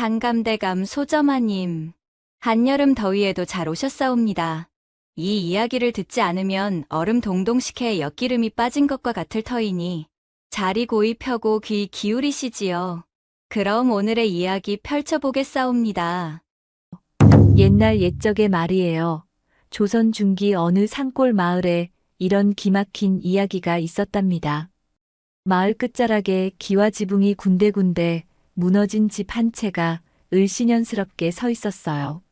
장감대감 소점아님, 한여름 더위에도 잘 오셨사옵니다. 이 이야기를 듣지 않으면 얼음 동동식혜에 엿기름이 빠진 것과 같을 터이니 자리 고이 펴고 귀 기울이시지요. 그럼 오늘의 이야기 펼쳐보겠사옵니다. 옛날 옛적의 말이에요. 조선 중기 어느 산골 마을에 이런 기막힌 이야기가 있었답니다. 마을 끝자락에 기와 지붕이 군데군데 무너진 집 한 채가 을씨년스럽게 서 있었어요.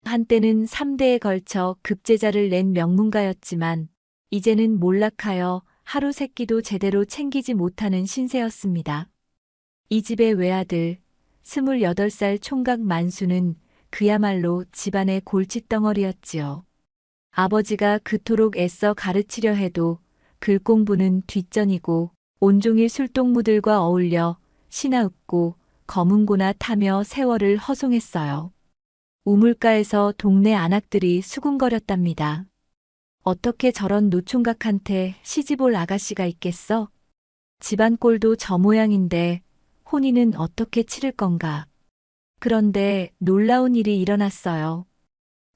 한때는 3대에 걸쳐 급제자를 낸 명문가였지만 이제는 몰락하여 하루 세끼도 제대로 챙기지 못하는 신세였습니다. 이 집의 외아들 28살 총각 만수는 그야말로 집안의 골칫덩어리였지요. 아버지가 그토록 애써 가르치려 해도 글 공부는 뒷전이고 온종일 술동무들과 어울려 시나윽고 검은고나 타며 세월을 허송했어요. 우물가에서 동네 안악들이 수군거렸답니다. 어떻게 저런 노총각한테 시집올 아가씨가 있겠어? 집안 꼴도 저 모양인데 혼인은 어떻게 치를 건가? 그런데 놀라운 일이 일어났어요.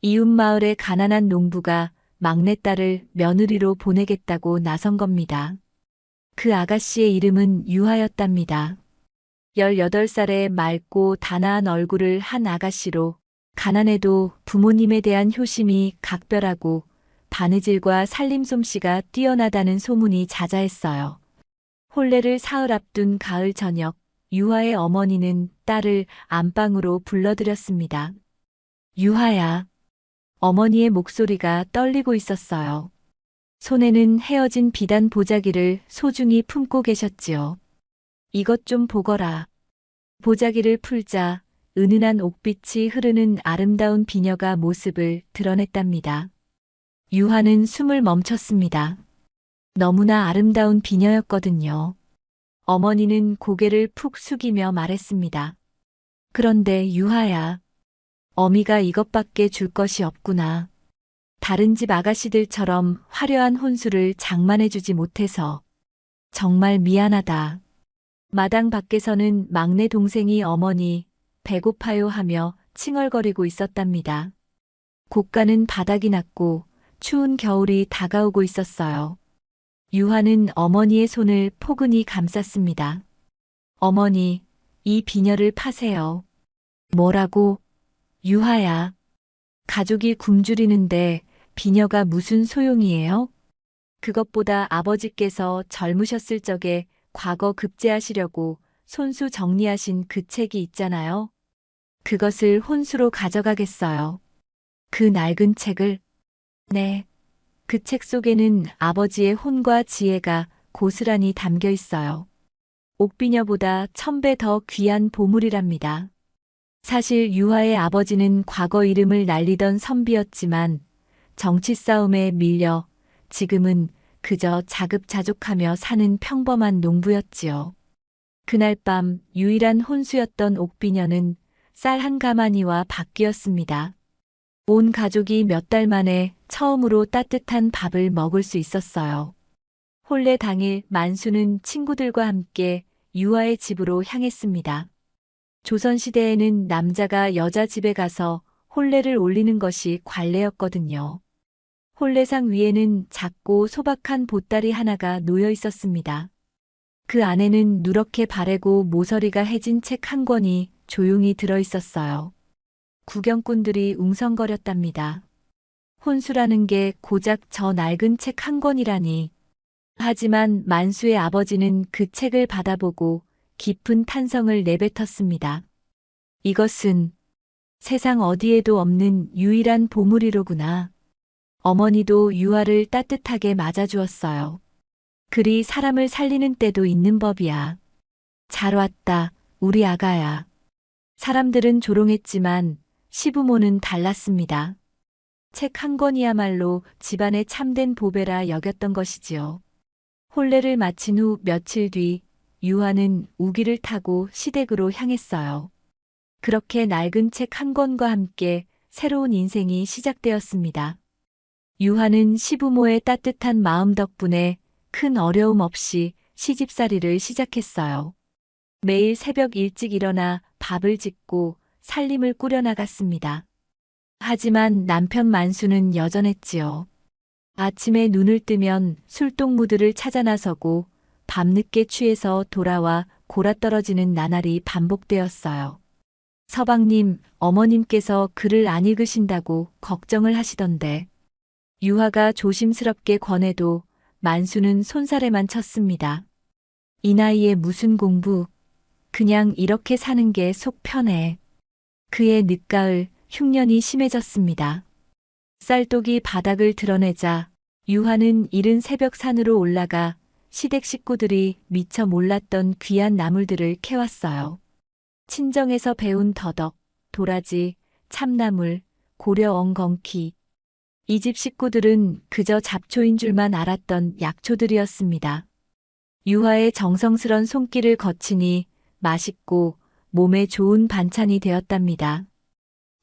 이웃 마을의 가난한 농부가 막내딸을 며느리로 보내겠다고 나선 겁니다. 그 아가씨의 이름은 유하였답니다. 18살의 맑고 단아한 얼굴을 한 아가씨로 가난해도 부모님에 대한 효심이 각별하고 바느질과 살림솜씨가 뛰어나다는 소문이 자자했어요. 혼례를 사흘 앞둔 가을 저녁, 유하의 어머니는 딸을 안방으로 불러들였습니다. 유하야. 어머니의 목소리가 떨리고 있었어요. 손에는 헤어진 비단 보자기를 소중히 품고 계셨지요. 이것 좀 보거라. 보자기를 풀자 은은한 옥빛이 흐르는 아름다운 비녀가 모습을 드러냈답니다. 유하는 숨을 멈췄습니다. 너무나 아름다운 비녀였거든요. 어머니는 고개를 푹 숙이며 말했습니다. 그런데 유하야, 어미가 이것밖에 줄 것이 없구나. 다른 집 아가씨들처럼 화려한 혼수를 장만해주지 못해서 정말 미안하다. 마당 밖에서는 막내 동생이 어머니 배고파요 하며 칭얼거리고 있었답니다. 고가는 바닥이 났고 추운 겨울이 다가오고 있었어요. 유하는 어머니의 손을 포근히 감쌌습니다. 어머니, 이 비녀를 파세요. 뭐라고? 유하야. 가족이 굶주리는데 비녀가 무슨 소용이에요? 그것보다 아버지께서 젊으셨을 적에 과거 급제하시려고 손수 정리하신 그 책이 있잖아요. 그것을 혼수로 가져가겠어요. 그 낡은 책을? 네. 그 책 속에는 아버지의 혼과 지혜가 고스란히 담겨 있어요. 옥비녀보다 1000배 더 귀한 보물이랍니다. 사실 유하의 아버지는 과거 이름을 날리던 선비였지만 정치 싸움에 밀려 지금은 그저 자급자족하며 사는 평범한 농부였지요. 그날 밤 유일한 혼수였던 옥비녀는 쌀 한 가마니와 바뀌었습니다. 온 가족이 몇 달 만에 처음으로 따뜻한 밥을 먹을 수 있었어요. 혼례 당일 만수는 친구들과 함께 유아의 집으로 향했습니다. 조선시대에는 남자가 여자 집에 가서 혼례를 올리는 것이 관례였거든요. 혼례상 위에는 작고 소박한 보따리 하나가 놓여 있었습니다. 그 안에는 누렇게 바래고 모서리가 해진 책 한 권이 조용히 들어 있었어요. 구경꾼들이 웅성거렸답니다. 혼수라는 게 고작 저 낡은 책 한 권이라니. 하지만 만수의 아버지는 그 책을 받아보고 깊은 탄성을 내뱉었습니다. 이것은 세상 어디에도 없는 유일한 보물이로구나. 어머니도 유아를 따뜻하게 맞아주었어요. 글이 사람을 살리는 때도 있는 법이야. 잘 왔다, 우리 아가야. 사람들은 조롱했지만 시부모는 달랐습니다. 책 한 권이야말로 집안의 참된 보배라 여겼던 것이지요. 혼례를 마친 후 며칠 뒤 유아는 우기를 타고 시댁으로 향했어요. 그렇게 낡은 책 한 권과 함께 새로운 인생이 시작되었습니다. 유아는 시부모의 따뜻한 마음 덕분에 큰 어려움 없이 시집살이를 시작했어요. 매일 새벽 일찍 일어나 밥을 짓고 살림을 꾸려나갔습니다. 하지만 남편 만수는 여전했지요. 아침에 눈을 뜨면 술동무들을 찾아 나서고 밤늦게 취해서 돌아와 골아떨어지는 나날이 반복되었어요. 서방님, 어머님께서 글을 안 읽으신다고 걱정을 하시던데. 유화가 조심스럽게 권해도 만수는 손사래만 쳤습니다. 이 나이에 무슨 공부, 그냥 이렇게 사는 게 속 편해. 그의 늦가을 흉년이 심해졌습니다. 쌀독이 바닥을 드러내자 유화는 이른 새벽 산으로 올라가 시댁 식구들이 미처 몰랐던 귀한 나물들을 캐왔어요. 친정에서 배운 더덕, 도라지, 참나물, 고려 엉겅퀴. 이 집 식구들은 그저 잡초인 줄만 알았던 약초들이었습니다. 유화의 정성스런 손길을 거치니 맛있고 몸에 좋은 반찬이 되었답니다.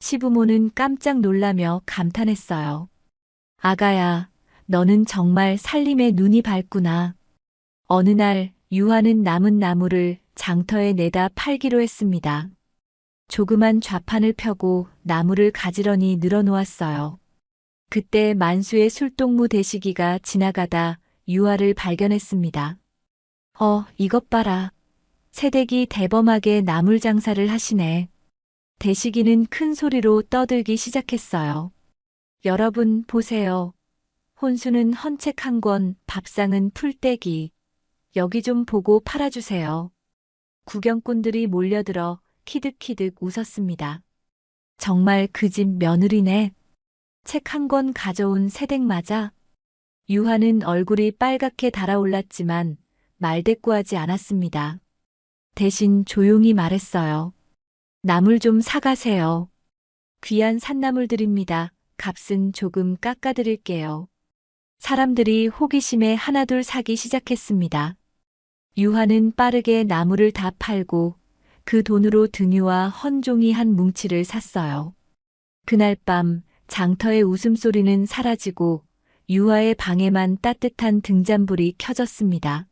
시부모는 깜짝 놀라며 감탄했어요. 아가야, 너는 정말 살림에 눈이 밝구나. 어느 날 유화는 남은 나무를 장터에 내다 팔기로 했습니다. 조그만 좌판을 펴고 나무를 가지런히 늘어놓았어요. 그때 만수의 술동무 대시기가 지나가다 유화를 발견했습니다. 이것 봐라. 새댁이 대범하게 나물 장사를 하시네. 대시기는 큰 소리로 떠들기 시작했어요. 여러분 보세요. 혼수는 헌책 한 권, 밥상은 풀떼기. 여기 좀 보고 팔아주세요. 구경꾼들이 몰려들어 키득키득 웃었습니다. 정말 그 집 며느리네. 책 한 권 가져온 새댁 맞아? 유화는 얼굴이 빨갛게 달아올랐지만 말대꾸하지 않았습니다. 대신 조용히 말했어요. 나물 좀 사가세요. 귀한 산나물들입니다. 값은 조금 깎아드릴게요. 사람들이 호기심에 하나둘 사기 시작했습니다. 유화는 빠르게 나물을 다 팔고 그 돈으로 등유와 헌종이 한 뭉치를 샀어요. 그날 밤 장터의 웃음소리는 사라지고 유화의 방에만 따뜻한 등잔불이 켜졌습니다.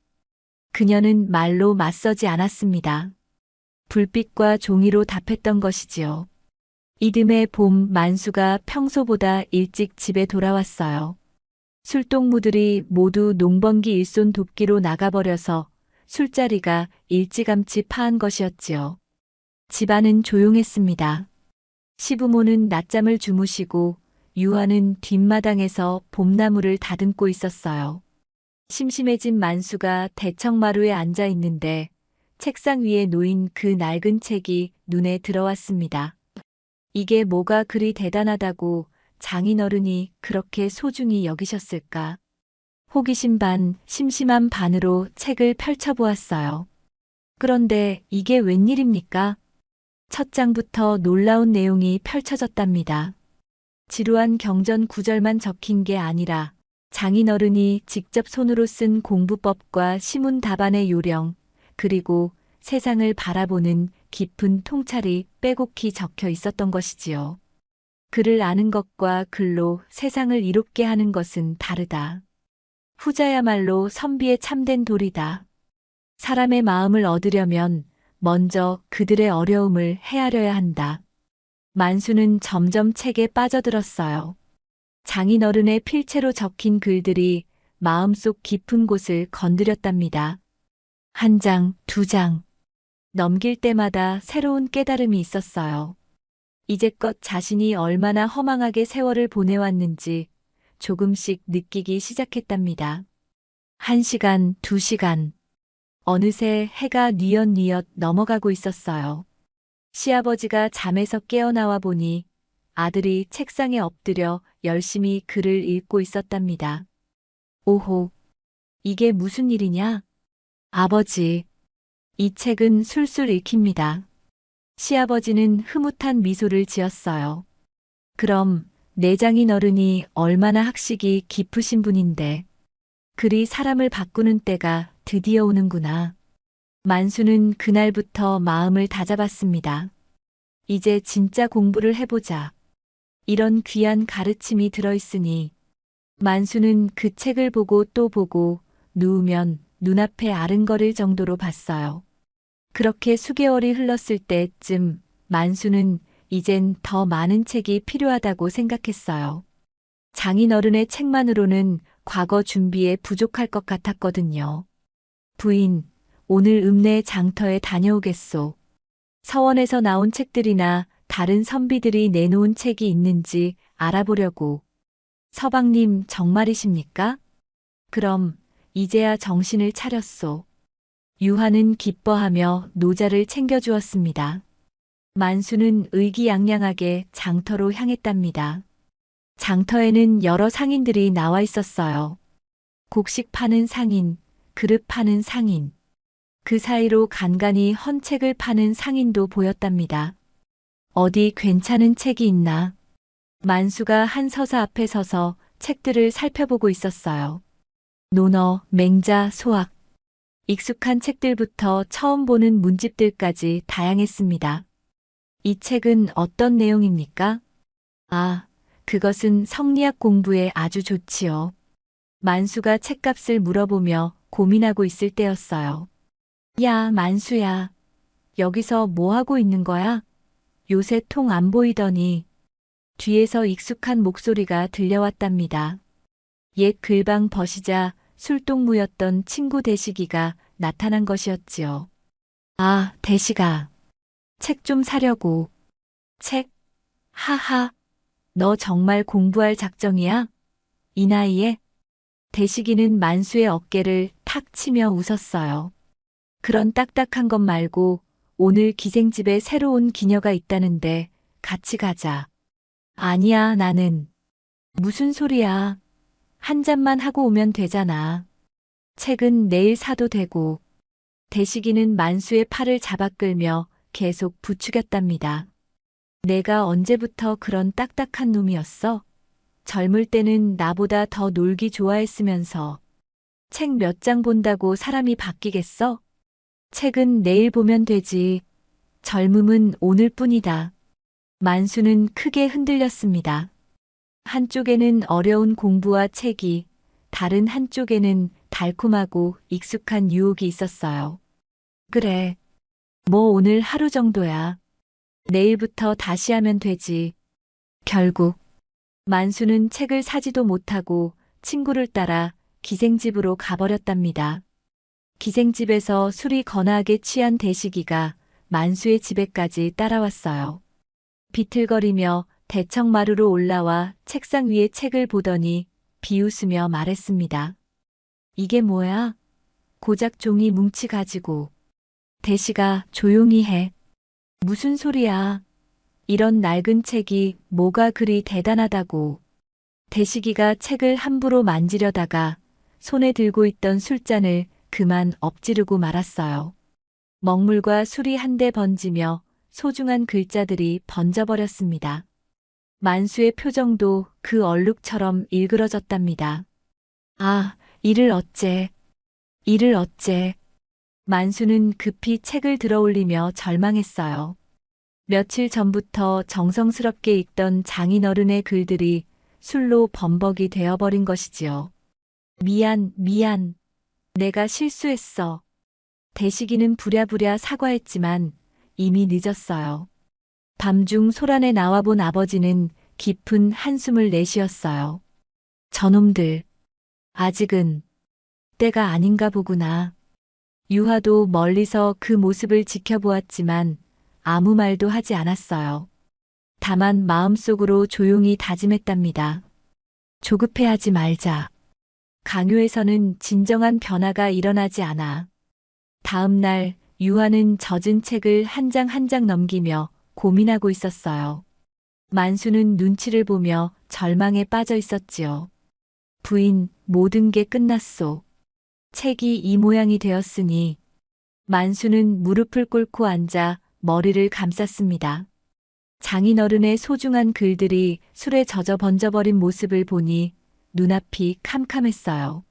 그녀는 말로 맞서지 않았습니다. 불빛과 종이로 답했던 것이지요. 이듬해 봄 만수가 평소보다 일찍 집에 돌아왔어요. 술동무들이 모두 농번기 일손 돕기로 나가버려서 술자리가 일찌감치 파한 것이었지요. 집안은 조용했습니다. 시부모는 낮잠을 주무시고 유화는 뒷마당에서 봄나무를 다듬고 있었어요. 심심해진 만수가 대청마루에 앉아 있는데 책상 위에 놓인 그 낡은 책이 눈에 들어왔습니다. 이게 뭐가 그리 대단하다고 장인어른이 그렇게 소중히 여기셨을까? 호기심 반, 심심한 반으로 책을 펼쳐보았어요. 그런데 이게 웬일입니까? 첫 장부터 놀라운 내용이 펼쳐졌답니다. 지루한 경전 구절만 적힌 게 아니라 장인어른이 직접 손으로 쓴 공부법과 시문 답안의 요령, 그리고 세상을 바라보는 깊은 통찰이 빼곡히 적혀 있었던 것이지요. 글을 아는 것과 글로 세상을 이롭게 하는 것은 다르다. 후자야말로 선비의 참된 도리다. 사람의 마음을 얻으려면 먼저 그들의 어려움을 헤아려야 한다. 만수는 점점 책에 빠져들었어요. 장인어른의 필체로 적힌 글들이 마음속 깊은 곳을 건드렸답니다. 한 장, 두 장. 넘길 때마다 새로운 깨달음이 있었어요. 이제껏 자신이 얼마나 허망하게 세월을 보내왔는지 조금씩 느끼기 시작했답니다. 1시간, 2시간. 어느새 해가 뉘엿뉘엿 넘어가고 있었어요. 시아버지가 잠에서 깨어나와 보니 아들이 책상에 엎드려 열심히 글을 읽고 있었답니다. 오호, 이게 무슨 일이냐? 아버지, 이 책은 술술 읽힙니다. 시아버지는 흐뭇한 미소를 지었어요. 그럼 내 장인어른이 얼마나 학식이 깊으신 분인데 글이 사람을 바꾸는 때가 드디어 오는구나. 만수는 그날부터 마음을 다잡았습니다. 이제 진짜 공부를 해보자. 이런 귀한 가르침이 들어있으니. 만수는 그 책을 보고 또 보고 누우면 눈앞에 아른거릴 정도로 봤어요. 그렇게 수개월이 흘렀을 때쯤 만수는 이젠 더 많은 책이 필요하다고 생각했어요. 장인어른의 책만으로는 과거 준비에 부족할 것 같았거든요. 부인, 오늘 읍내 장터에 다녀오겠소. 서원에서 나온 책들이나 다른 선비들이 내놓은 책이 있는지 알아보려고. 서방님 정말이십니까? 그럼 이제야 정신을 차렸소. 유화는 기뻐하며 노자를 챙겨주었습니다. 만수는 의기양양하게 장터로 향했답니다. 장터에는 여러 상인들이 나와 있었어요. 곡식 파는 상인, 그릇 파는 상인. 그 사이로 간간히 헌 책을 파는 상인도 보였답니다. 어디 괜찮은 책이 있나? 만수가 한 서사 앞에 서서 책들을 살펴보고 있었어요. 논어, 맹자, 소학. 익숙한 책들부터 처음 보는 문집들까지 다양했습니다. 이 책은 어떤 내용입니까? 아, 그것은 성리학 공부에 아주 좋지요. 만수가 책값을 물어보며 고민하고 있을 때였어요. 야, 만수야. 여기서 뭐 하고 있는 거야? 요새 통 안 보이더니. 뒤에서 익숙한 목소리가 들려왔답니다. 옛 글방 버시자 술동무였던 친구 대식이가 나타난 것이었지요. 아, 대식아. 책 좀 사려고. 책? 하하. 너 정말 공부할 작정이야? 이 나이에? 대식이는 만수의 어깨를 탁 치며 웃었어요. 그런 딱딱한 것 말고 오늘 기생집에 새로운 기녀가 있다는데 같이 가자. 아니야, 나는. 무슨 소리야. 한 잔만 하고 오면 되잖아. 책은 내일 사도 되고. 대식이는 만수의 팔을 잡아 끌며 계속 부추겼답니다. 내가 언제부터 그런 딱딱한 놈이었어? 젊을 때는 나보다 더 놀기 좋아했으면서. 책 몇 장 본다고 사람이 바뀌겠어? 책은 내일 보면 되지. 젊음은 오늘뿐이다. 만수는 크게 흔들렸습니다. 한쪽에는 어려운 공부와 책이, 다른 한쪽에는 달콤하고 익숙한 유혹이 있었어요. 그래. 뭐 오늘 하루 정도야. 내일부터 다시 하면 되지. 결국 만수는 책을 사지도 못하고 친구를 따라 기생집으로 가버렸답니다. 기생집에서 술이 거나하게 취한 대식이가 만수의 집에까지 따라왔어요. 비틀거리며 대청마루로 올라와 책상 위에 책을 보더니 비웃으며 말했습니다. 이게 뭐야? 고작 종이 뭉치 가지고. 대식아, 조용히 해. 무슨 소리야? 이런 낡은 책이 뭐가 그리 대단하다고. 대식이가 책을 함부로 만지려다가 손에 들고 있던 술잔을 그만 엎지르고 말았어요. 먹물과 술이 한데 번지며 소중한 글자들이 번져버렸습니다. 만수의 표정도 그 얼룩처럼 일그러졌답니다. 아, 이를 어째. 이를 어째. 만수는 급히 책을 들어올리며 절망했어요. 며칠 전부터 정성스럽게 읽던 장인어른의 글들이 술로 범벅이 되어버린 것이지요. 미안, 미안. 내가 실수했어. 대식이는 부랴부랴 사과했지만 이미 늦었어요. 밤중 소란에 나와본 아버지는 깊은 한숨을 내쉬었어요. 저놈들. 아직은 때가 아닌가 보구나. 유화도 멀리서 그 모습을 지켜보았지만 아무 말도 하지 않았어요. 다만 마음속으로 조용히 다짐했답니다. 조급해하지 말자. 강요에서는 진정한 변화가 일어나지 않아. 다음 날 유화는 젖은 책을 한 장 한 장 넘기며 고민하고 있었어요. 만수는 눈치를 보며 절망에 빠져 있었지요. 부인, 모든 게 끝났소. 책이 이 모양이 되었으니. 만수는 무릎을 꿇고 앉아 머리를 감쌌습니다. 장인어른의 소중한 글들이 술에 젖어 번져버린 모습을 보니 눈앞이 캄캄했어요.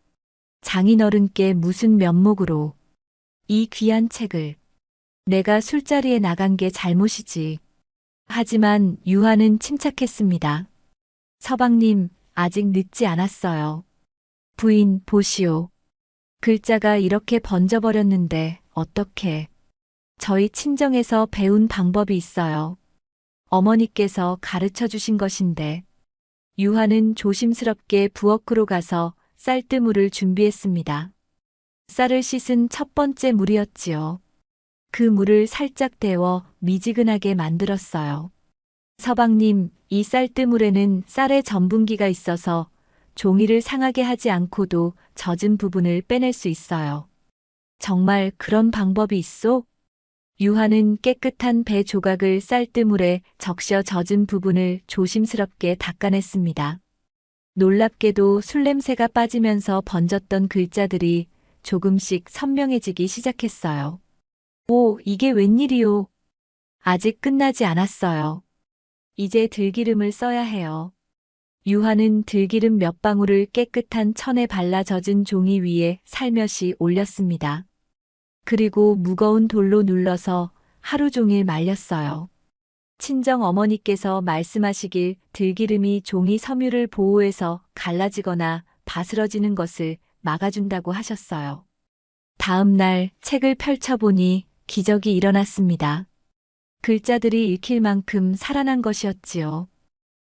장인어른께 무슨 면목으로 이 귀한 책을. 내가 술자리에 나간 게 잘못이지. 하지만 유화는 침착했습니다. 서방님, 아직 늦지 않았어요. 부인, 보시오. 글자가 이렇게 번져버렸는데 어떻게. 저희 친정에서 배운 방법이 있어요. 어머니께서 가르쳐 주신 것인데. 유화는 조심스럽게 부엌으로 가서 쌀뜨물을 준비했습니다. 쌀을 씻은 첫 번째 물이었지요. 그 물을 살짝 데워 미지근하게 만들었어요. 서방님, 이 쌀뜨물에는 쌀의 전분기가 있어서 종이를 상하게 하지 않고도 젖은 부분을 빼낼 수 있어요. 정말 그런 방법이 있어? 유화는 깨끗한 배 조각을 쌀뜨물에 적셔 젖은 부분을 조심스럽게 닦아냈습니다. 놀랍게도 술냄새가 빠지면서 번졌던 글자들이 조금씩 선명해지기 시작했어요. 오, 이게 웬일이요? 아직 끝나지 않았어요. 이제 들기름을 써야 해요. 유화는 들기름 몇 방울을 깨끗한 천에 발라 젖은 종이 위에 살며시 올렸습니다. 그리고 무거운 돌로 눌러서 하루 종일 말렸어요. 친정 어머니께서 말씀하시길 들기름이 종이 섬유를 보호해서 갈라지거나 바스러지는 것을 막아준다고 하셨어요. 다음 날 책을 펼쳐보니 기적이 일어났습니다. 글자들이 읽힐 만큼 살아난 것이었지요.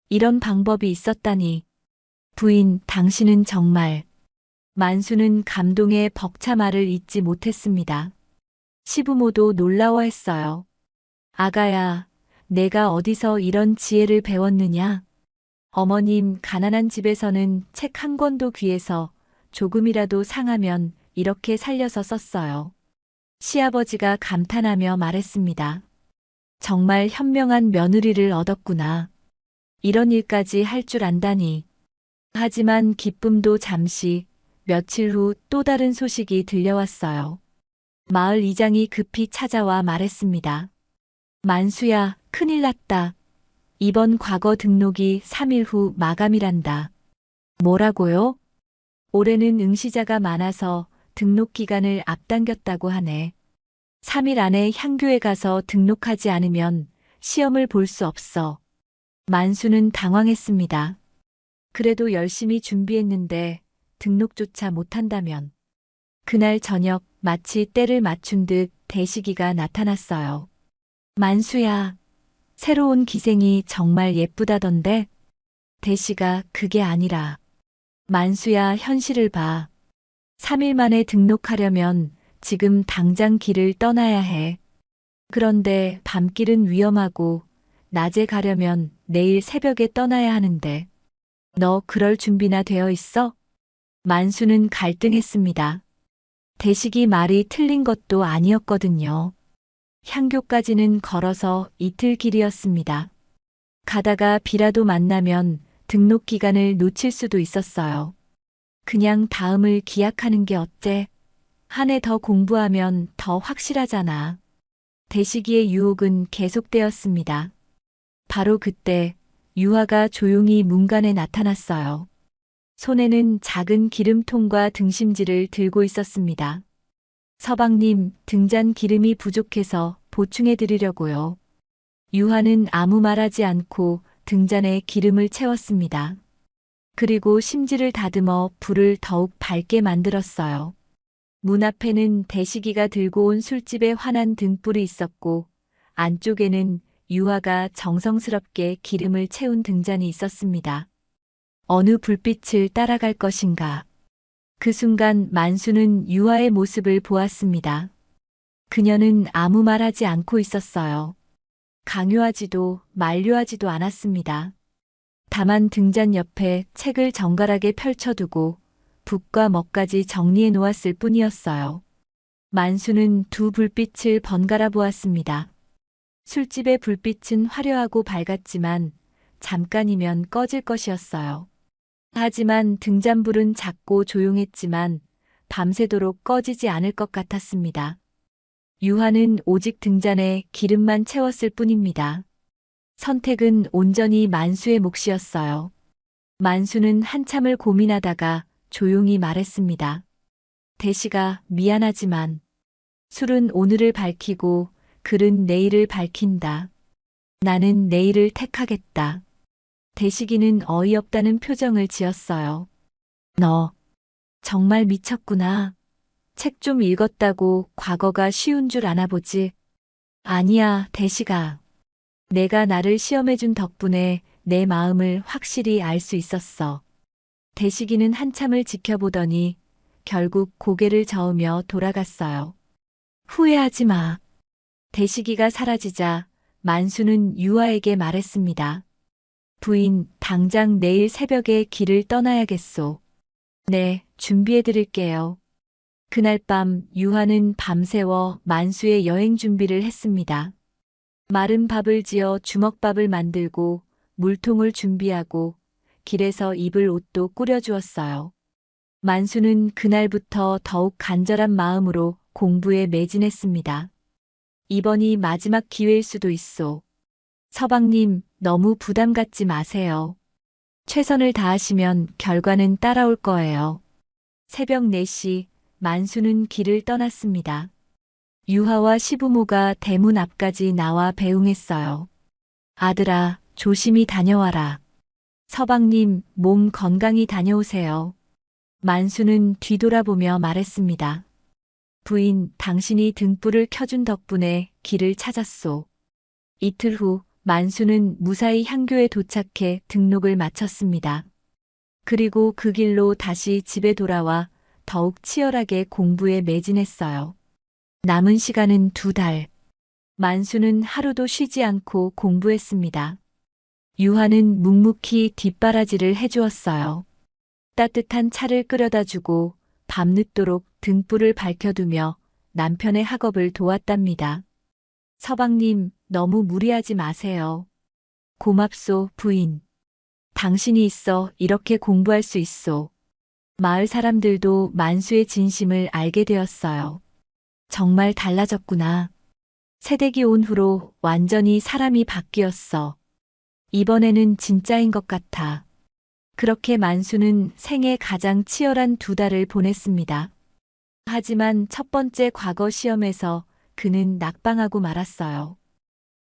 이런 방법이 있었다니. 부인, 당신은 정말. 만수는 감동의 벅차 말을 잇지 못했습니다. 시부모도 놀라워했어요. 아가야, 내가 어디서 이런 지혜를 배웠느냐? 어머님, 가난한 집에서는 책 한 권도 귀해서 조금이라도 상하면 이렇게 살려서 썼어요. 시아버지가 감탄하며 말했습니다. 정말 현명한 며느리를 얻었구나. 이런 일까지 할 줄 안다니. 하지만 기쁨도 잠시, 며칠 후 또 다른 소식이 들려왔어요. 마을 이장이 급히 찾아와 말했습니다. 만수야, 큰일 났다. 이번 과거 등록이 3일 후 마감이란다. 뭐라고요? 올해는 응시자가 많아서 등록 기간을 앞당겼다고 하네. 3일 안에 향교에 가서 등록하지 않으면 시험을 볼 수 없어. 만수는 당황했습니다. 그래도 열심히 준비했는데 등록조차 못한다면. 그날 저녁 마치 때를 맞춘 듯 대식이가 나타났어요. 만수야, 새로운 기생이 정말 예쁘다던데? 대시가 그게 아니라. 만수야, 현실을 봐. 3일 만에 등록하려면 지금 당장 길을 떠나야 해. 그런데 밤길은 위험하고 낮에 가려면 내일 새벽에 떠나야 하는데. 너 그럴 준비나 되어 있어? 만수는 갈등했습니다. 대식이 말이 틀린 것도 아니었거든요. 향교까지는 걸어서 이틀 길이었습니다. 가다가 비라도 만나면 등록 기간을 놓칠 수도 있었어요. 그냥 다음을 기약하는 게 어때? 한 해 더 공부하면 더 확실하잖아. 대식이의 유혹은 계속되었습니다. 바로 그때 유화가 조용히 문간에 나타났어요. 손에는 작은 기름통과 등심지를 들고 있었습니다. 서방님, 등잔 기름이 부족해서 보충해 드리려고요. 유화는 아무 말하지 않고 등잔에 기름을 채웠습니다. 그리고 심지를 다듬어 불을 더욱 밝게 만들었어요. 문 앞에는 대식이가 들고 온 술집에 환한 등불이 있었고 안쪽에는 유화가 정성스럽게 기름을 채운 등잔이 있었습니다. 어느 불빛을 따라갈 것인가. 그 순간 만수는 유화의 모습을 보았습니다. 그녀는 아무 말하지 않고 있었어요. 강요하지도 만류하지도 않았습니다. 다만 등잔 옆에 책을 정갈하게 펼쳐두고 붓과 먹까지 정리해 놓았을 뿐이었어요. 만수는 두 불빛을 번갈아 보았습니다. 술집의 불빛은 화려하고 밝았지만 잠깐이면 꺼질 것이었어요. 하지만 등잔불은 작고 조용했지만 밤새도록 꺼지지 않을 것 같았습니다. 유화는 오직 등잔에 기름만 채웠을 뿐입니다. 선택은 온전히 만수의 몫이었어요. 만수는 한참을 고민하다가 조용히 말했습니다. 대시가 미안하지만 술은 오늘을 밝히고 글은 내일을 밝힌다. 나는 내일을 택하겠다. 대식이는 어이없다는 표정을 지었어요. 너 정말 미쳤구나. 책 좀 읽었다고 과거가 쉬운 줄 아나 보지. 아니야, 대식아. 내가 나를 시험해준 덕분에 내 마음을 확실히 알 수 있었어. 대식이는 한참을 지켜보더니 결국 고개를 저으며 돌아갔어요. 후회하지 마. 대식이가 사라지자 만수는 유아에게 말했습니다. 부인, 당장 내일 새벽에 길을 떠나야겠소. 네, 준비해 드릴게요. 그날 밤 유아는 밤새워 만수의 여행 준비를 했습니다. 마른 밥을 지어 주먹밥을 만들고 물통을 준비하고 길에서 입을 옷도 꾸려주었어요. 만수는 그날부터 더욱 간절한 마음으로 공부에 매진했습니다. 이번이 마지막 기회일 수도 있소. 서방님, 너무 부담 갖지 마세요. 최선을 다하시면 결과는 따라올 거예요. 새벽 4시 만수는 길을 떠났습니다. 유하와 시부모가 대문 앞까지 나와 배웅했어요. 아들아, 조심히 다녀와라. 서방님, 몸 건강히 다녀오세요. 만수는 뒤돌아보며 말했습니다. 부인, 당신이 등불을 켜준 덕분에 길을 찾았소. 이틀 후 만수는 무사히 향교에 도착해 등록을 마쳤습니다. 그리고 그 길로 다시 집에 돌아와 더욱 치열하게 공부에 매진했어요. 남은 시간은 2달. 만수는 하루도 쉬지 않고 공부했습니다. 유하는 묵묵히 뒷바라지를 해주었어요. 따뜻한 차를 끓여다 주고 밤늦도록 등불을 밝혀두며 남편의 학업을 도왔답니다. 서방님, 너무 무리하지 마세요. 고맙소, 부인. 당신이 있어 이렇게 공부할 수 있소. 마을 사람들도 만수의 진심을 알게 되었어요. 정말 달라졌구나. 새댁이 온 후로 완전히 사람이 바뀌었어. 이번에는 진짜인 것 같아. 그렇게 만수는 생애 가장 치열한 2달을 보냈습니다. 하지만 첫 번째 과거 시험에서 그는 낙방하고 말았어요.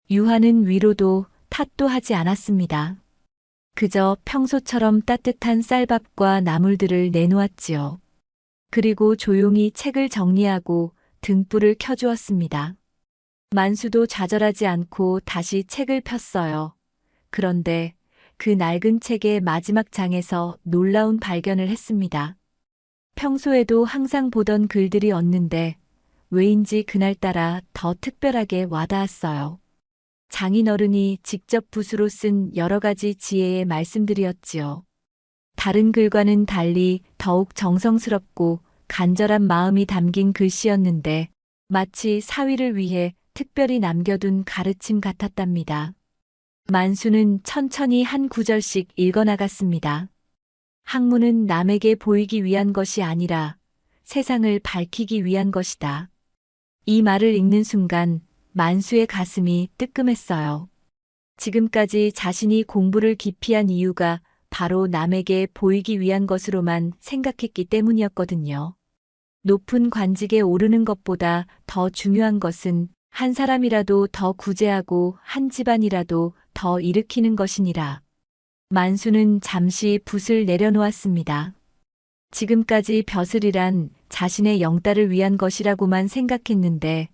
유하는 위로도 탓도 하지 않았습니다. 그저 평소처럼 따뜻한 쌀밥과 나물들을 내놓았지요. 그리고 조용히 책을 정리하고 등불을 켜주었습니다. 만수도 좌절하지 않고 다시 책을 폈어요. 그런데 그 낡은 책의 마지막 장에서 놀라운 발견을 했습니다. 평소에도 항상 보던 글들이 었는데 왜인지 그날따라 더 특별하게 와닿았어요. 장인어른이 직접 붓으로 쓴 여러 가지 지혜의 말씀들이었지요. 다른 글과는 달리 더욱 정성스럽고 간절한 마음이 담긴 글씨였는데 마치 사위를 위해 특별히 남겨둔 가르침 같았답니다. 만수는 천천히 한 구절씩 읽어나갔습니다. 학문은 남에게 보이기 위한 것이 아니라 세상을 밝히기 위한 것이다. 이 말을 읽는 순간 만수의 가슴이 뜨끔했어요. 지금까지 자신이 공부를 기피한 이유가 바로 남에게 보이기 위한 것으로만 생각했기 때문이었거든요. 높은 관직에 오르는 것보다 더 중요한 것은 한 사람이라도 더 구제하고 한 집안이라도 더 일으키는 것이니라. 만수는 잠시 붓을 내려놓았습니다. 지금까지 벼슬이란 자신의 영달을 위한 것이라고만 생각했는데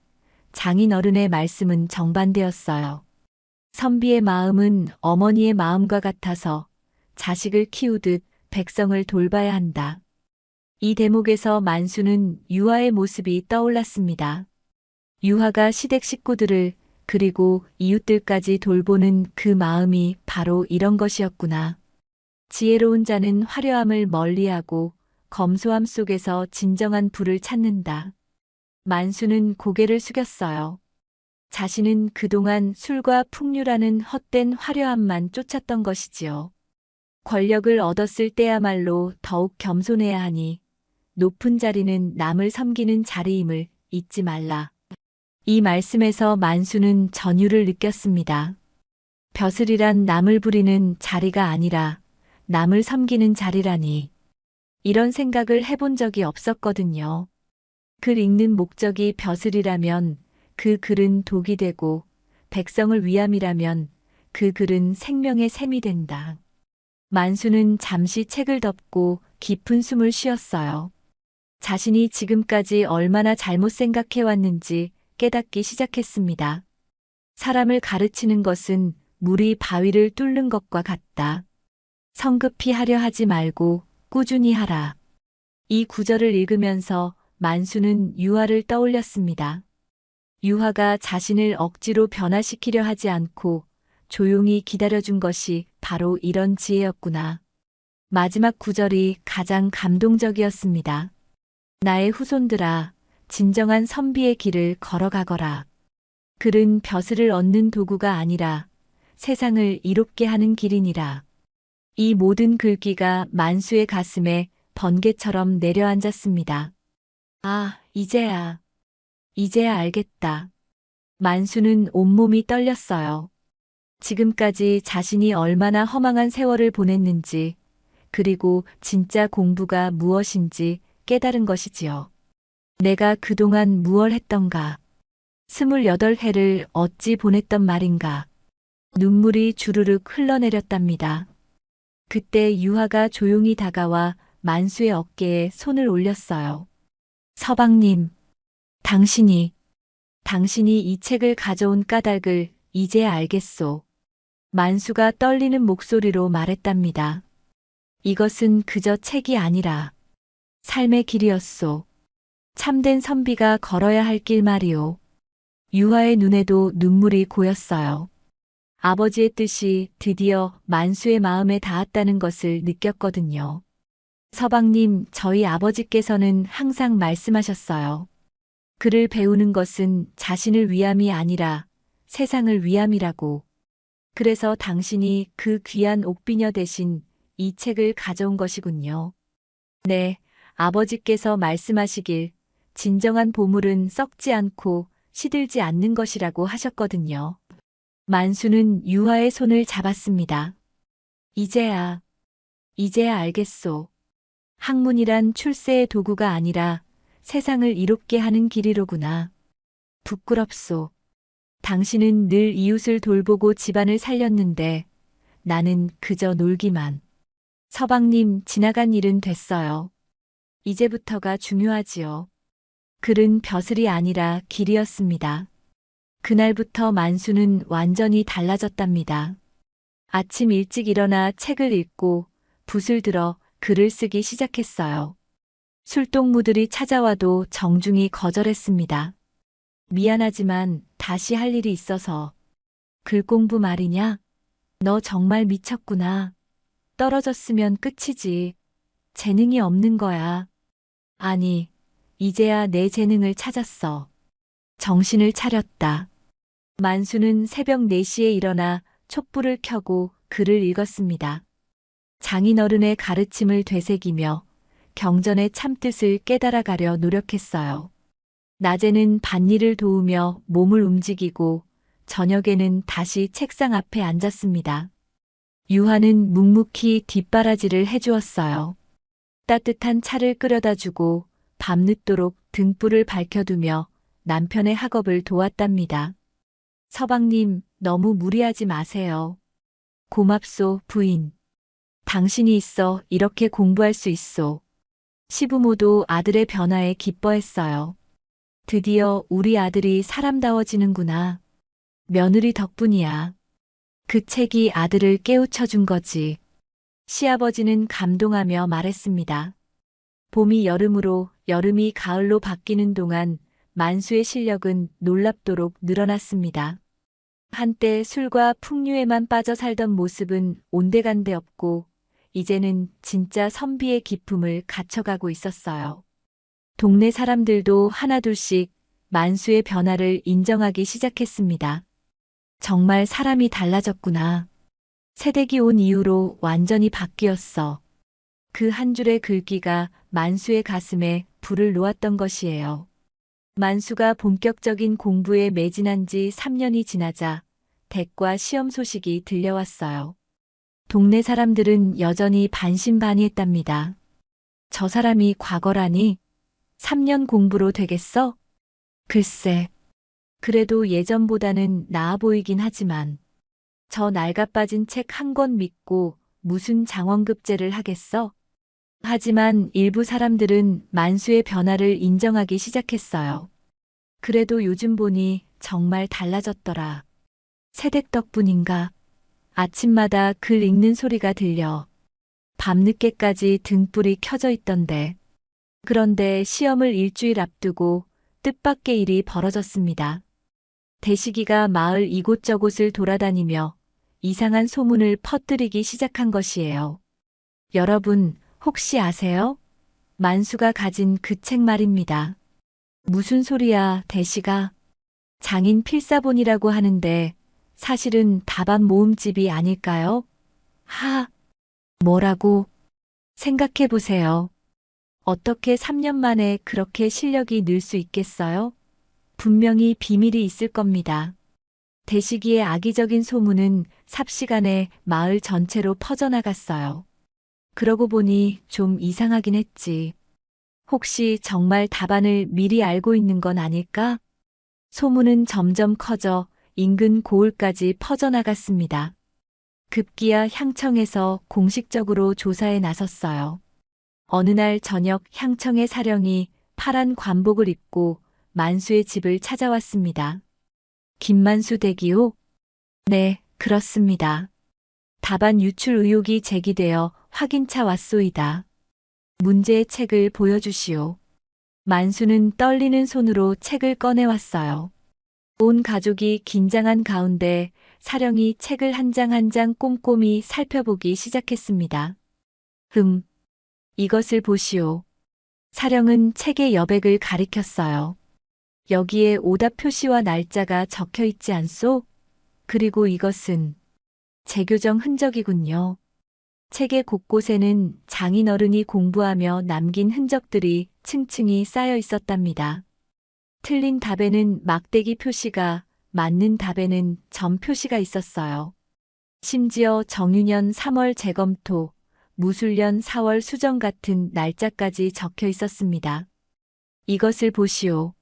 장인어른의 말씀은 정반대였어요. 선비의 마음은 어머니의 마음과 같아서 자식을 키우듯 백성을 돌봐야 한다. 이 대목에서 만수는 유하의 모습이 떠올랐습니다. 유하가 시댁 식구들을 그리고 이웃들까지 돌보는 그 마음이 바로 이런 것이었구나. 지혜로운 자는 화려함을 멀리하고 검소함 속에서 진정한 부를 찾는다. 만수는 고개를 숙였어요. 자신은 그동안 술과 풍류라는 헛된 화려함만 쫓았던 것이지요. 권력을 얻었을 때야말로 더욱 겸손해야 하니 높은 자리는 남을 섬기는 자리임을 잊지 말라. 이 말씀에서 만수는 전율을 느꼈습니다. 벼슬이란 남을 부리는 자리가 아니라 남을 섬기는 자리라니. 이런 생각을 해본 적이 없었거든요. 글 읽는 목적이 벼슬이라면 그 글은 독이 되고 백성을 위함이라면 그 글은 생명의 샘이 된다. 만수는 잠시 책을 덮고 깊은 숨을 쉬었어요. 자신이 지금까지 얼마나 잘못 생각해왔는지 깨닫기 시작했습니다. 사람을 가르치는 것은 물이 바위를 뚫는 것과 같다. 성급히 하려 하지 말고 꾸준히 하라. 이 구절을 읽으면서 만수는 유화를 떠올렸습니다. 유화가 자신을 억지로 변화시키려 하지 않고 조용히 기다려준 것이 바로 이런 지혜였구나. 마지막 구절이 가장 감동적이었습니다. 나의 후손들아, 진정한 선비의 길을 걸어가거라. 글은 벼슬을 얻는 도구가 아니라 세상을 이롭게 하는 길이니라. 이 모든 글귀가 만수의 가슴에 번개처럼 내려앉았습니다. 아, 이제야 알겠다. 만수는 온몸이 떨렸어요. 지금까지 자신이 얼마나 허망한 세월을 보냈는지, 그리고 진짜 공부가 무엇인지 깨달은 것이지요. 내가 그동안 무얼 했던가? 28해를 어찌 보냈던 말인가? 눈물이 주르륵 흘러내렸답니다. 그때 유화가 조용히 다가와 만수의 어깨에 손을 올렸어요. 서방님, 당신이 이 책을 가져온 까닭을 이제야 알겠소. 만수가 떨리는 목소리로 말했답니다. 이것은 그저 책이 아니라 삶의 길이었소. 참된 선비가 걸어야 할 길 말이오. 유화의 눈에도 눈물이 고였어요. 아버지의 뜻이 드디어 만수의 마음에 닿았다는 것을 느꼈거든요. 서방님, 저희 아버지께서는 항상 말씀하셨어요. 글을 배우는 것은 자신을 위함이 아니라 세상을 위함이라고. 그래서 당신이 그 귀한 옥비녀 대신 이 책을 가져온 것이군요. 네, 아버지께서 말씀하시길 진정한 보물은 썩지 않고 시들지 않는 것이라고 하셨거든요. 만수는 유화의 손을 잡았습니다. 이제야 알겠소. 학문이란 출세의 도구가 아니라 세상을 이롭게 하는 길이로구나. 부끄럽소. 당신은 늘 이웃을 돌보고 집안을 살렸는데 나는 그저 놀기만. 서방님, 지나간 일은 됐어요. 이제부터가 중요하지요. 글은 벼슬이 아니라 길이었습니다. 그날부터 만수는 완전히 달라졌답니다. 아침 일찍 일어나 책을 읽고 붓을 들어 글을 쓰기 시작했어요. 술동무들이 찾아와도 정중히 거절했습니다. 미안하지만 다시 할 일이 있어서. 글 공부 말이냐? 너 정말 미쳤구나. 떨어졌으면 끝이지. 재능이 없는 거야. 아니, 이제야 내 재능을 찾았어. 정신을 차렸다. 만수는 새벽 4시에 일어나 촛불을 켜고 글을 읽었습니다. 장인어른의 가르침을 되새기며 경전의 참뜻을 깨달아가려 노력했어요. 낮에는 밭일을 도우며 몸을 움직이고 저녁에는 다시 책상 앞에 앉았습니다. 유화는 묵묵히 뒷바라지를 해주었어요. 따뜻한 차를 끓여다 주고 밤늦도록 등불을 밝혀두며 남편의 학업을 도왔답니다. 서방님, 너무 무리하지 마세요. 고맙소, 부인. 당신이 있어 이렇게 공부할 수 있소. 시부모도 아들의 변화에 기뻐했어요. 드디어 우리 아들이 사람다워지는구나. 며느리 덕분이야. 그 책이 아들을 깨우쳐준 거지. 시아버지는 감동하며 말했습니다. 봄이 여름으로, 여름이 가을로 바뀌는 동안 만수의 실력은 놀랍도록 늘어났습니다. 한때 술과 풍류에만 빠져 살던 모습은 온데간데 없고 이제는 진짜 선비의 기품을 갖춰가고 있었어요. 동네 사람들도 하나둘씩 만수의 변화를 인정하기 시작했습니다. 정말 사람이 달라졌구나. 새댁이 온 이후로 완전히 바뀌었어. 그 한 줄의 글귀가 만수의 가슴에 불을 놓았던 것이에요. 만수가 본격적인 공부에 매진한 지 3년이 지나자 대과 시험 소식이 들려왔어요. 동네 사람들은 여전히 반신반의했답니다. 저 사람이 과거라니? 3년 공부로 되겠어? 글쎄, 그래도 예전보다는 나아 보이긴 하지만 저 낡아빠진 책 한 권 믿고 무슨 장원급제를 하겠어? 하지만 일부 사람들은 만수의 변화를 인정하기 시작했어요. 그래도 요즘 보니 정말 달라졌더라. 새댁 덕분인가? 아침마다 글 읽는 소리가 들려 밤늦게까지 등불이 켜져 있던데. 그런데 시험을 일주일 앞두고 뜻밖의 일이 벌어졌습니다. 대식이가 마을 이곳저곳을 돌아다니며 이상한 소문을 퍼뜨리기 시작한 것이에요. 여러분, 혹시 아세요? 만수가 가진 그 책 말입니다. 무슨 소리야, 대식아. 장인 필사본이라고 하는데 사실은 다반 모음집이 아닐까요? 하, 뭐라고? 생각해 보세요. 어떻게 3년 만에 그렇게 실력이 늘 수 있겠어요? 분명히 비밀이 있을 겁니다. 대식이의 악의적인 소문은 삽시간에 마을 전체로 퍼져나갔어요. 그러고 보니 좀 이상하긴 했지. 혹시 정말 답안을 미리 알고 있는 건 아닐까? 소문은 점점 커져 인근 고을까지 퍼져나갔습니다. 급기야 향청에서 공식적으로 조사에 나섰어요. 어느 날 저녁 향청의 사령이 파란 관복을 입고 만수의 집을 찾아왔습니다. 김만수 대기호? 네, 그렇습니다. 답안 유출 의혹이 제기되어 확인차 왔소이다. 문제의 책을 보여주시오. 만수는 떨리는 손으로 책을 꺼내왔어요. 온 가족이 긴장한 가운데 사령이 책을 한 장 한 장 꼼꼼히 살펴보기 시작했습니다. 이것을 보시오. 사령은 책의 여백을 가리켰어요. 여기에 오답 표시와 날짜가 적혀 있지 않소? 그리고 이것은 재교정 흔적이군요. 책의 곳곳에는 장인어른이 공부하며 남긴 흔적들이 층층이 쌓여 있었답니다. 틀린 답에는 막대기 표시가, 맞는 답에는 점 표시가 있었어요. 심지어 정유년 3월 재검토, 무술년 4월 수정 같은 날짜까지 적혀 있었습니다. 이것을 보시오.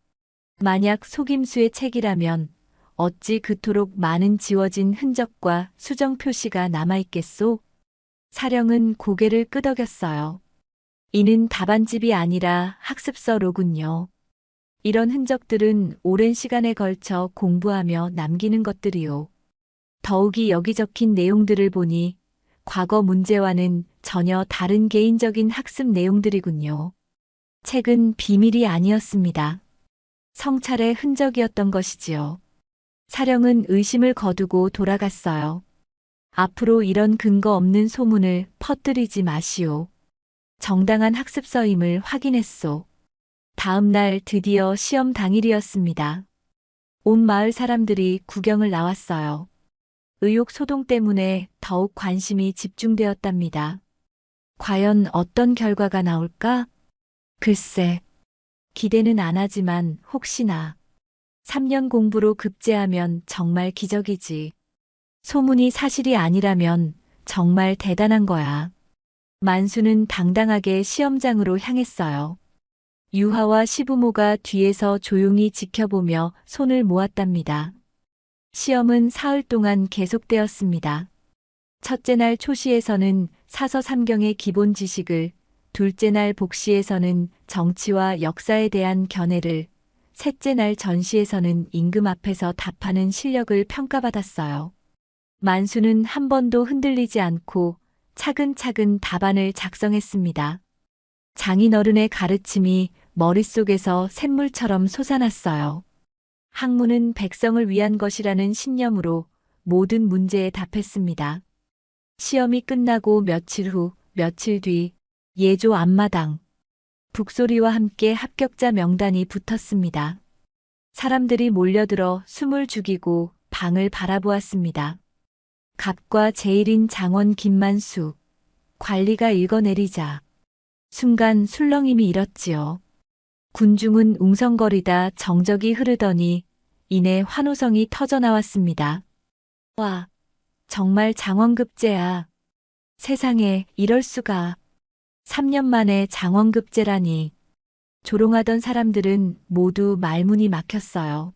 만약 속임수의 책이라면 어찌 그토록 많은 지워진 흔적과 수정 표시가 남아있겠소? 사령은 고개를 끄덕였어요. 이는 답안집이 아니라 학습서로군요. 이런 흔적들은 오랜 시간에 걸쳐 공부하며 남기는 것들이요. 더욱이 여기 적힌 내용들을 보니 과거 문제와는 전혀 다른 개인적인 학습 내용들이군요. 책은 비밀이 아니었습니다. 성찰의 흔적이었던 것이지요. 사령은 의심을 거두고 돌아갔어요. 앞으로 이런 근거 없는 소문을 퍼뜨리지 마시오. 정당한 학습서임을 확인했소. 다음 날 드디어 시험 당일이었습니다. 온 마을 사람들이 구경을 나왔어요. 의혹 소동 때문에 더욱 관심이 집중되었답니다. 과연 어떤 결과가 나올까? 글쎄, 기대는 안 하지만 혹시나 3년 공부로 급제하면 정말 기적이지. 소문이 사실이 아니라면 정말 대단한 거야. 만수는 당당하게 시험장으로 향했어요. 유하와 시부모가 뒤에서 조용히 지켜보며 손을 모았답니다. 시험은 사흘 동안 계속되었습니다. 첫째 날 초시에서는 사서 삼경의 기본 지식을, 둘째 날 복시에서는 정치와 역사에 대한 견해를, 셋째 날 전시에서는 임금 앞에서 답하는 실력을 평가받았어요. 만수는 한 번도 흔들리지 않고 차근차근 답안을 작성했습니다. 장인어른의 가르침이 머릿속에서 샘물처럼 솟아났어요. 학문은 백성을 위한 것이라는 신념으로 모든 문제에 답했습니다. 시험이 끝나고 며칠 뒤 예조 앞마당 북소리와 함께 합격자 명단이 붙었습니다. 사람들이 몰려들어 숨을 죽이고 방을 바라보았습니다. 갑과 제일인 장원 김만수, 관리가 읽어내리자 순간 술렁임이 일었지요. 군중은 웅성거리다 정적이 흐르더니 이내 환호성이 터져나왔습니다. 와, 정말 장원급제야. 세상에 이럴 수가. 3년 만에 장원급제라니. 조롱하던 사람들은 모두 말문이 막혔어요.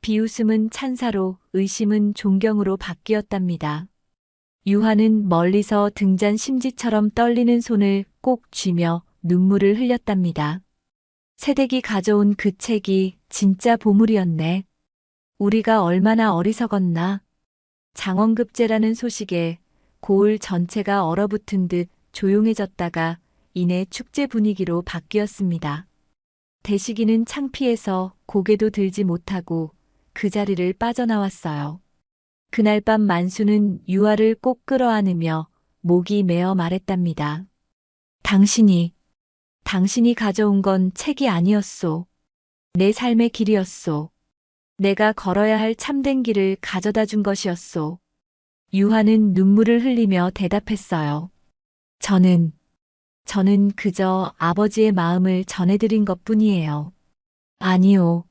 비웃음은 찬사로, 의심은 존경으로 바뀌었답니다. 유하는 멀리서 등잔 심지처럼 떨리는 손을 꼭 쥐며 눈물을 흘렸답니다. 새댁이 가져온 그 책이 진짜 보물이었네. 우리가 얼마나 어리석었나. 장원급제라는 소식에 고을 전체가 얼어붙은 듯 조용해졌다가 이내 축제 분위기로 바뀌었습니다. 대식이는 창피해서 고개도 들지 못하고 그 자리를 빠져나왔어요. 그날 밤 만수는 유아를 꼭 끌어안으며 목이 메어 말했답니다. 당신이 가져온 건 책이 아니었소. 내 삶의 길이었소. 내가 걸어야 할 참된 길을 가져다 준 것이었소. 유아는 눈물을 흘리며 대답했어요. 저는 그저 아버지의 마음을 전해드린 것뿐이에요. 아니요.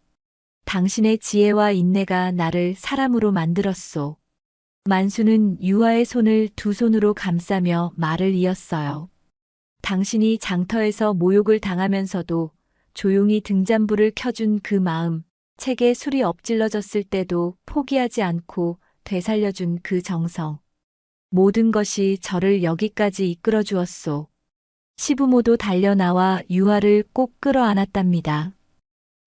당신의 지혜와 인내가 나를 사람으로 만들었소. 만수는 유아의 손을 두 손으로 감싸며 말을 이었어요. 당신이 장터에서 모욕을 당하면서도 조용히 등잔불을 켜준 그 마음, 책에 술이 엎질러졌을 때도 포기하지 않고 되살려준 그 정성. 모든 것이 저를 여기까지 이끌어 주었소. 시부모도 달려나와 유아를 꼭 끌어안았답니다.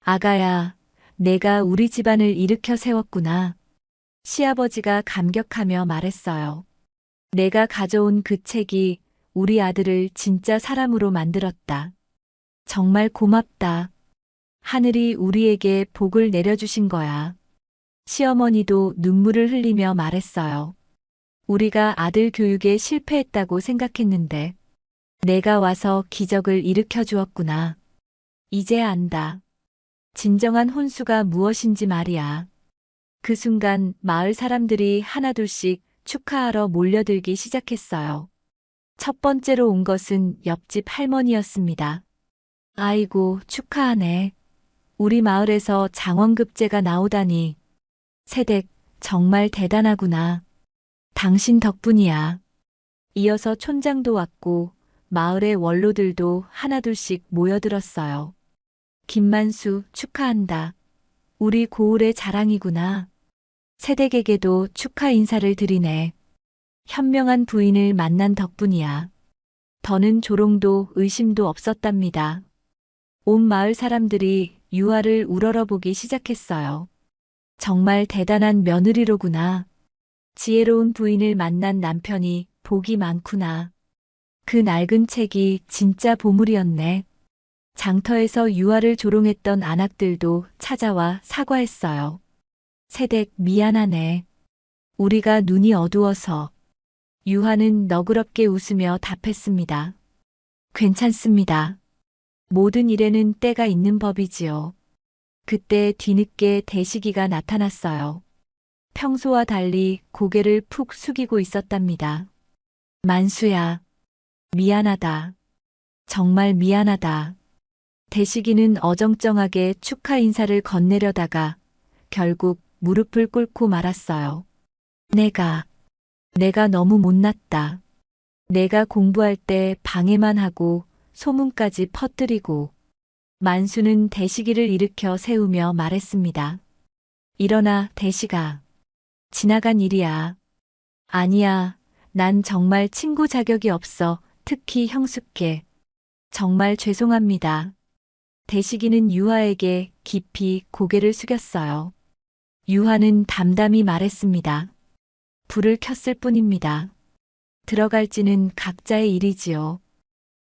아가야, 내가 우리 집안을 일으켜 세웠구나. 시아버지가 감격하며 말했어요. 내가 가져온 그 책이 우리 아들을 진짜 사람으로 만들었다. 정말 고맙다. 하늘이 우리에게 복을 내려주신 거야. 시어머니도 눈물을 흘리며 말했어요. 우리가 아들 교육에 실패했다고 생각했는데 내가 와서 기적을 일으켜 주었구나. 이제 안다. 진정한 혼수가 무엇인지 말이야. 그 순간 마을 사람들이 하나둘씩 축하하러 몰려들기 시작했어요. 첫 번째로 온 것은 옆집 할머니였습니다. 아이고, 축하하네. 우리 마을에서 장원급제가 나오다니. 세댁, 정말 대단하구나. 당신 덕분이야. 이어서 촌장도 왔고 마을의 원로들도 하나둘씩 모여들었어요. 김만수, 축하한다. 우리 고을의 자랑이구나. 세댁에게도 축하 인사를 드리네. 현명한 부인을 만난 덕분이야. 더는 조롱도 의심도 없었답니다. 온 마을 사람들이 유아를 우러러보기 시작했어요. 정말 대단한 며느리로구나. 지혜로운 부인을 만난 남편이 복이 많구나. 그 낡은 책이 진짜 보물이었네. 장터에서 유아를 조롱했던 안악들도 찾아와 사과했어요. 세댁 미안하네. 우리가 눈이 어두워서. 유아는 너그럽게 웃으며 답했습니다. 괜찮습니다. 모든 일에는 때가 있는 법이지요. 그때 뒤늦게 대식이가 나타났어요. 평소와 달리 고개를 푹 숙이고 있었답니다. 만수야, 미안하다. 정말 미안하다. 대식이는 어정쩡하게 축하 인사를 건네려다가 결국 무릎을 꿇고 말았어요. 내가 너무 못났다. 내가 공부할 때 방해만 하고 소문까지 퍼뜨리고. 만수는 대식이를 일으켜 세우며 말했습니다. 일어나, 대식아. 지나간 일이야. 아니야, 난 정말 친구 자격이 없어. 특히 형수께. 정말 죄송합니다. 대식이는 유아에게 깊이 고개를 숙였어요. 유아는 담담히 말했습니다. 불을 켰을 뿐입니다. 들어갈지는 각자의 일이지요.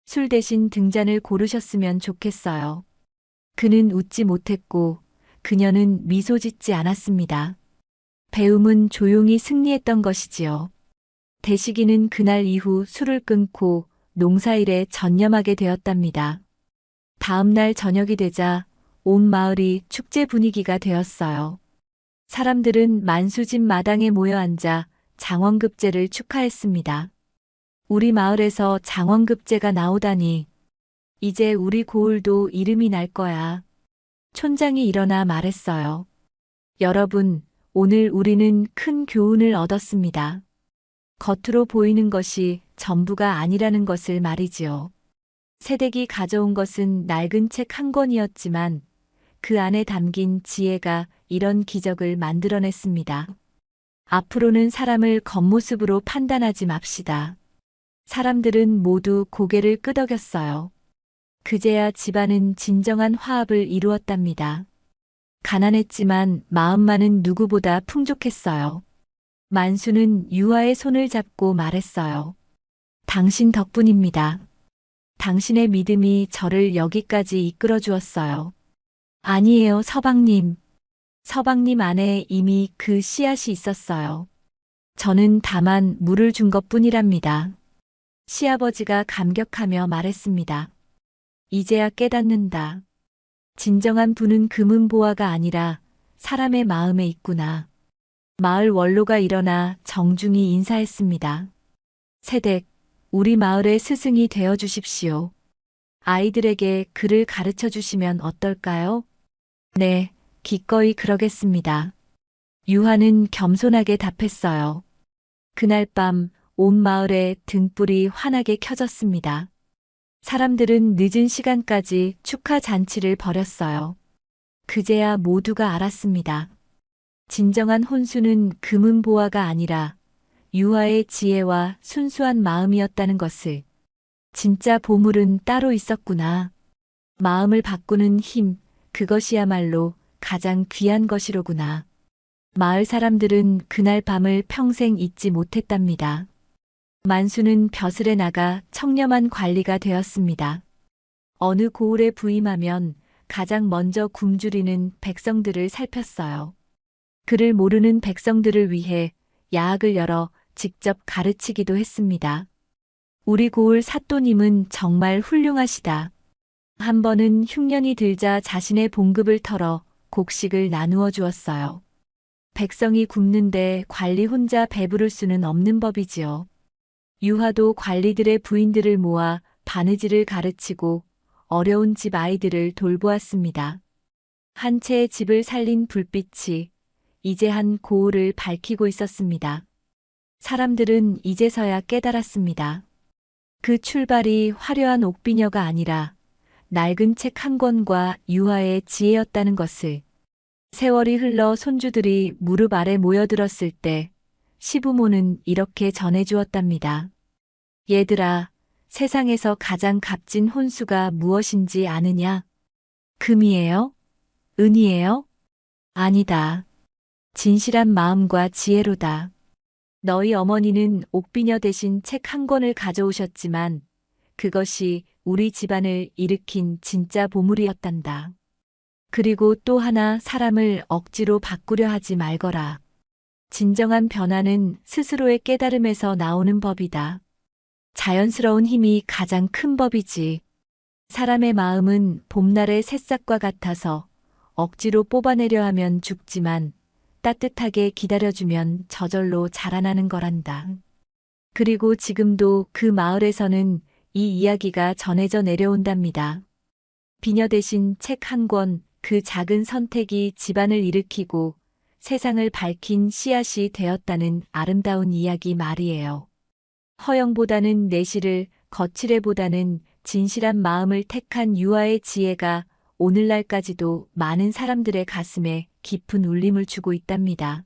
술 대신 등잔을 고르셨으면 좋겠어요. 그는 웃지 못했고 그녀는 미소 짓지 않았습니다. 배움은 조용히 승리했던 것이지요. 대식이는 그날 이후 술을 끊고 농사일에 전념하게 되었답니다. 다음 날 저녁이 되자 온 마을이 축제 분위기가 되었어요. 사람들은 만수집 마당에 모여 앉아 장원급제를 축하했습니다. 우리 마을에서 장원급제가 나오다니. 이제 우리 고을도 이름이 날 거야. 촌장이 일어나 말했어요. 여러분, 오늘 우리는 큰 교훈을 얻었습니다. 겉으로 보이는 것이 전부가 아니라는 것을 말이지요. 세댁이 가져온 것은 낡은 책 한 권이었지만 그 안에 담긴 지혜가 이런 기적을 만들어냈습니다. 앞으로는 사람을 겉모습으로 판단하지 맙시다. 사람들은 모두 고개를 끄덕였어요. 그제야 집안은 진정한 화합을 이루었답니다. 가난했지만 마음만은 누구보다 풍족했어요. 만수는 유아의 손을 잡고 말했어요. 당신 덕분입니다. 당신의 믿음이 저를 여기까지 이끌어 주었어요. 아니에요, 서방님. 서방님 안에 이미 그 씨앗이 있었어요. 저는 다만 물을 준 것뿐이랍니다. 시아버지가 감격하며 말했습니다. 이제야 깨닫는다. 진정한 부는 금은보화가 아니라 사람의 마음에 있구나. 마을 원로가 일어나 정중히 인사했습니다. 세댁, 우리 마을의 스승이 되어 주십시오. 아이들에게 글을 가르쳐 주시면 어떨까요? 네, 기꺼이 그러겠습니다. 유하는 겸손하게 답했어요. 그날 밤 온 마을에 등불이 환하게 켜졌습니다. 사람들은 늦은 시간까지 축하 잔치를 벌였어요. 그제야 모두가 알았습니다. 진정한 혼수는 금은보화가 아니라 유아의 지혜와 순수한 마음이었다는 것을. 진짜 보물은 따로 있었구나. 마음을 바꾸는 힘, 그것이야말로 가장 귀한 것이로구나. 마을 사람들은 그날 밤을 평생 잊지 못했답니다. 만수는 벼슬에 나가 청렴한 관리가 되었습니다. 어느 고을에 부임하면 가장 먼저 굶주리는 백성들을 살폈어요. 그를 모르는 백성들을 위해 야학을 열어 직접 가르치기도 했습니다. 우리 고을 사또님은 정말 훌륭하시다. 한 번은 흉년이 들자 자신의 봉급을 털어 곡식을 나누어 주었어요. 백성이 굶는데 관리 혼자 배부를 수는 없는 법이지요. 유하도 관리들의 부인들을 모아 바느질을 가르치고 어려운 집 아이들을 돌보았습니다. 한 채의 집을 살린 불빛이 이제 한 고을을 밝히고 있었습니다. 사람들은 이제서야 깨달았습니다. 그 출발이 화려한 옥비녀가 아니라 낡은 책 한 권과 유아의 지혜였다는 것을. 세월이 흘러 손주들이 무릎 아래 모여들었을 때 시부모는 이렇게 전해주었답니다. 얘들아, 세상에서 가장 값진 혼수가 무엇인지 아느냐? 금이에요? 은이에요? 아니다. 진실한 마음과 지혜로다. 너희 어머니는 옥비녀 대신 책 한 권을 가져오셨지만 그것이 우리 집안을 일으킨 진짜 보물이었단다. 그리고 또 하나 사람을 억지로 바꾸려 하지 말거라. 진정한 변화는 스스로의 깨달음에서 나오는 법이다. 자연스러운 힘이 가장 큰 법이지. 사람의 마음은 봄날의 새싹과 같아서 억지로 뽑아내려 하면 죽지만 따뜻하게 기다려주면 저절로 자라나는 거란다. 그리고 지금도 그 마을에서는 이 이야기가 전해져 내려온답니다. 비녀 대신 책 한 권, 그 작은 선택이 집안을 일으키고 세상을 밝힌 씨앗이 되었다는 아름다운 이야기 말이에요. 허영보다는 내실을, 거칠애보다는 진실한 마음을 택한 유아의 지혜가 오늘날까지도 많은 사람들의 가슴에 깊은 울림을 주고 있답니다.